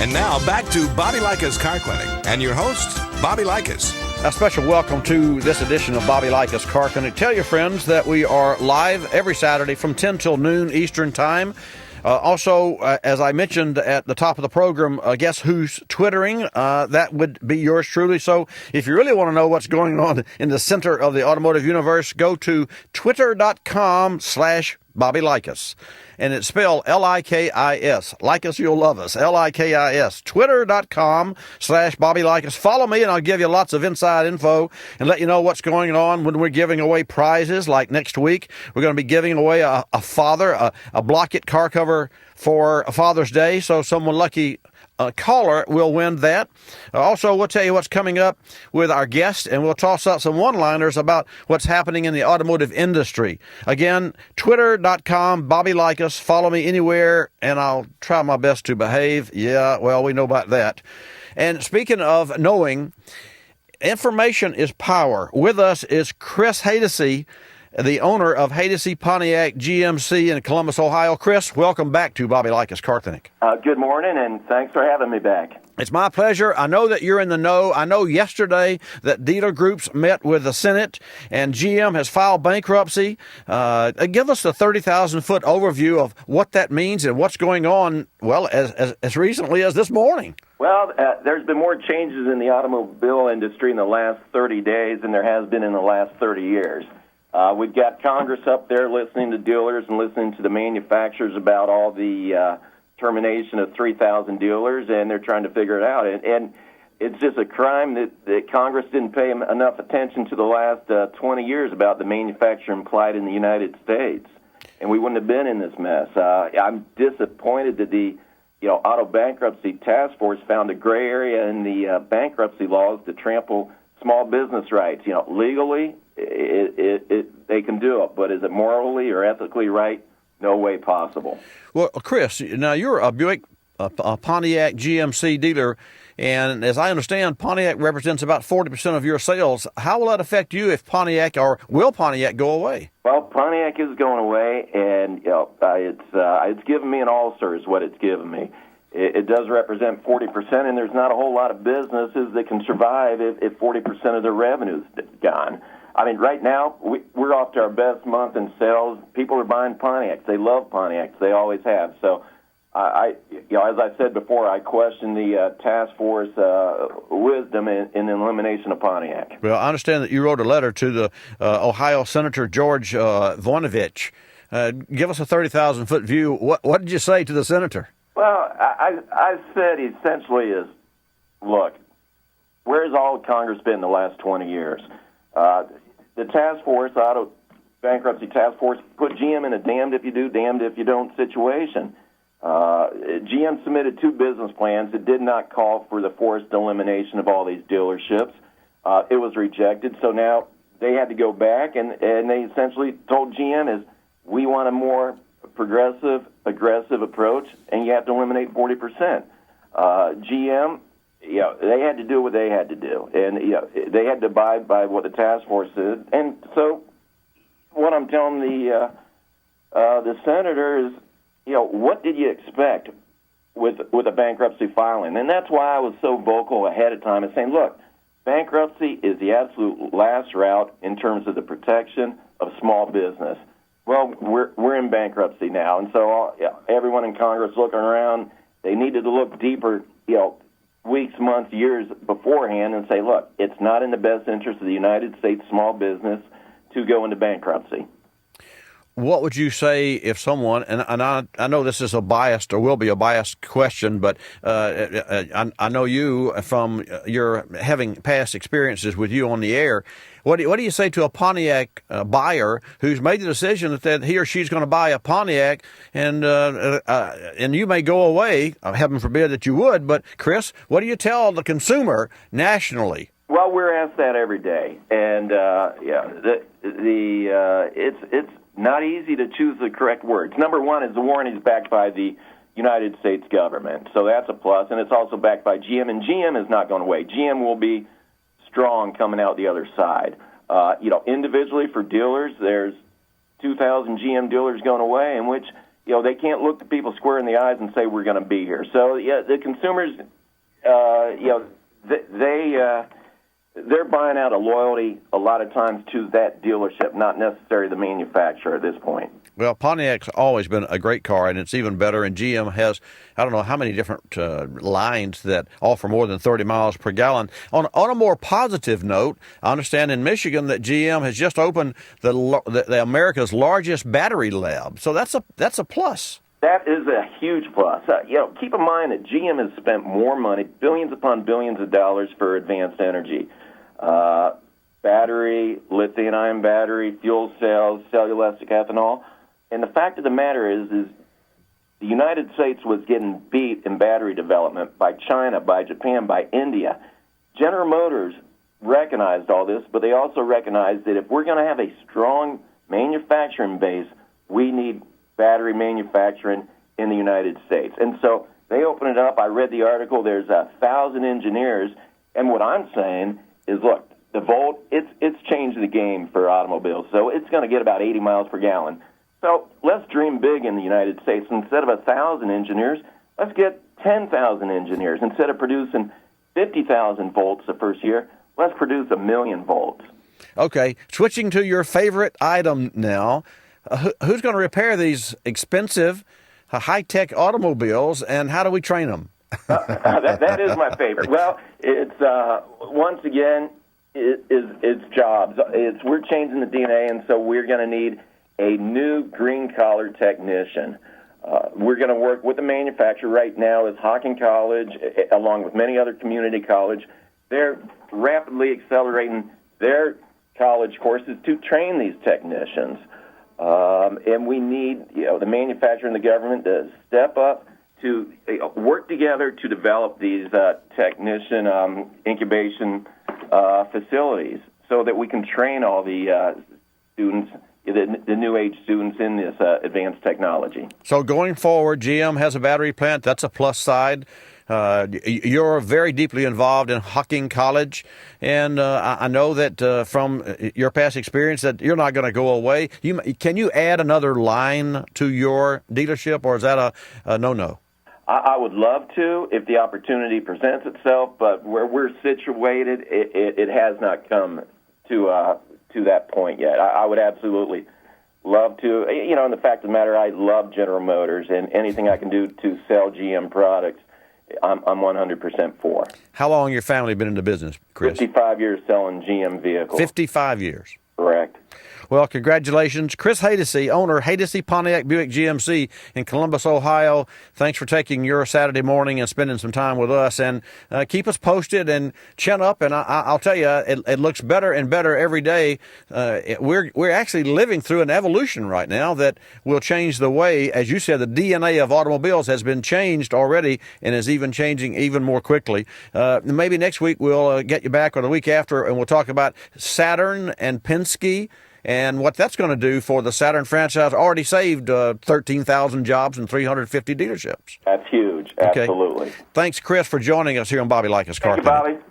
And now back to Bobby Likis Car Clinic and your host, Bobby Likis. A special welcome to this edition of Bobby Likis Car Clinic. Tell your friends that we are live every Saturday from 10 till noon Eastern Time. Also, as I mentioned at the top of the program, guess who's Twittering? That would be yours truly. So if you really want to know what's going on in the center of the automotive universe, go to twitter.com/Bobby Likis. And it's spelled Likis. Likis, you'll love us. Likis. Twitter.com/Bobby Likis. Follow me, and I'll give you lots of inside info and let you know what's going on when we're giving away prizes. Like next week, we're going to be giving away a block it car cover for Father's Day. So someone lucky caller will win that. Also, we'll tell you what's coming up with our guest, and we'll toss out some one-liners about what's happening in the automotive industry. Again, twitter.com, Bobby Likis. Follow me anywhere, and I'll try my best to behave. Yeah, well, we know about that. And speaking of knowing, information is power. With us is Chris Haydocy, the owner of Haydocy Pontiac GMC in Columbus, Ohio. Chris, welcome back to Bobby Likis Car Clinic. Good morning, and thanks for having me back. It's my pleasure. I know that you're in the know. I know yesterday that dealer groups met with the Senate, and GM has filed bankruptcy. Give us a 30,000-foot overview of what that means and what's going on, well, as recently as this morning. Well, there's been more changes in the automobile industry in the last 30 days than there has been in the last 30 years. We've got Congress up there listening to dealers and listening to the manufacturers about all the termination of 3,000 dealers, and they're trying to figure it out. And it's just a crime that Congress didn't pay enough attention to the last 20 years about the manufacturing plight in the United States, and we wouldn't have been in this mess. I'm disappointed that the Auto Bankruptcy Task Force found a gray area in the bankruptcy laws to trample small business rights. Legally, they can do it, but is it morally or ethically right? No way possible. Well, Chris, now you're a Buick, a Pontiac GMC dealer, and as I understand, Pontiac represents about 40% of your sales. How will that affect you if Pontiac, or will Pontiac go away? Well, Pontiac is going away, and it's given me an ulcer is what it's given me. It does represent 40%, and there's not a whole lot of businesses that can survive if 40% of their revenue is gone. I mean, right now, we're off to our best month in sales. People are buying Pontiacs. They love Pontiacs. They always have. So, as I said before, I question the task force wisdom in the elimination of Pontiac. Well, I understand that you wrote a letter to the Ohio Senator George Voinovich. Give us a 30,000-foot view. What did you say to the senator? Well, I said essentially is, look, where's all of Congress been the last 20 years? The task force, Auto Bankruptcy Task Force, put GM in a damned if you do, damned if you don't situation. GM submitted 2 business plans that did not call for the forced elimination of all these dealerships. It was rejected, so now they had to go back, and they essentially told GM is, we want a more progressive, aggressive approach, and you have to eliminate 40%. GM, they had to do what they had to do, and they had to abide by what the task force said. And so, what I'm telling the senator is, what did you expect with a bankruptcy filing? And that's why I was so vocal ahead of time and saying, look, bankruptcy is the absolute last route in terms of the protection of small business. Well, we're in bankruptcy now, and so everyone in Congress looking around, they needed to look deeper, weeks, months, years beforehand and say, look, it's not in the best interest of the United States small business to go into bankruptcy. What would you say if someone, and I know this is a biased or will be a biased question, but I know you from your having past experiences with you on the air. What do you say to a Pontiac buyer who's made the decision that he or she's going to buy a Pontiac, and you may go away, heaven forbid that you would, but Chris, what do you tell the consumer nationally? Well, we're asked that every day, and it's not easy to choose the correct words. Number one is the warranty is backed by the United States government, so that's a plus, and it's also backed by GM, and GM is not going away. GM will be strong coming out the other side. Individually for dealers, there's 2,000 GM dealers going away, in which they can't look the people square in the eyes and say we're going to be here. So yeah, the consumers, they're buying out a loyalty a lot of times to that dealership, not necessarily the manufacturer at this point. Well, Pontiac's always been a great car, and it's even better. And GM has, I don't know how many different lines that offer more than 30 miles per gallon. On a more positive note, I understand in Michigan that GM has just opened the America's largest battery lab. So that's a plus. That is a huge plus. Keep in mind that GM has spent more money, billions upon billions of dollars for advanced energy. Battery, lithium-ion battery, fuel cells, cellulosic ethanol. And the fact of the matter is the United States was getting beat in battery development by China, by Japan, by India. General Motors recognized all this, but they also recognized that if we're going to have a strong manufacturing base, we need battery manufacturing in the United States. And so they opened it up. I read the article. There's 1,000 engineers. And what I'm saying is, look, the Volt, it's changed the game for automobiles. So it's going to get about 80 miles per gallon. So let's dream big in the United States. Instead of 1,000 engineers, let's get 10,000 engineers. Instead of producing 50,000 volts the first year, let's produce 1 million volts. Okay, switching to your favorite item now, who's going to repair these expensive, high-tech automobiles, and how do we train them? That is my favorite. Well, it's once again, it's jobs. We're changing the DNA, and so we're going to need a new green-collar technician. We're going to work with the manufacturer right now is Hocking College, along with many other community colleges. They're rapidly accelerating their college courses to train these technicians. And we need the manufacturer and the government to step up to work together to develop these technician incubation facilities so that we can train all the students, the new age students in this advanced technology. So going forward, GM has a battery plant. That's a plus side. You're very deeply involved in Hocking College, and I know that from your past experience that you're not going to go away. Can you add another line to your dealership, or is that a no-no? I would love to if the opportunity presents itself, but where we're situated, it has not come to that point yet. I would absolutely love to. And the fact of the matter, I love General Motors, and anything I can do to sell GM products, I'm 100% for. How long your family been in the business, Chris? 55 years selling GM vehicles. 55 years. Correct. Well, congratulations. Chris Haydocy, owner, Haydocy Pontiac Buick GMC in Columbus, Ohio. Thanks for taking your Saturday morning and spending some time with us. And keep us posted and chin up. And I'll tell you, it looks better and better every day. We're actually living through an evolution right now that will change the way, as you said, the DNA of automobiles has been changed already and is even changing even more quickly. Maybe next week we'll get you back, or the week after, and we'll talk about Saturn and Penske and what that's going to do for the Saturn franchise. Already saved 13,000 jobs and 350 dealerships. That's huge. Absolutely. Okay. Thanks, Chris, for joining us here on Bobby Likis Car Clinic. Thank you, Bobby.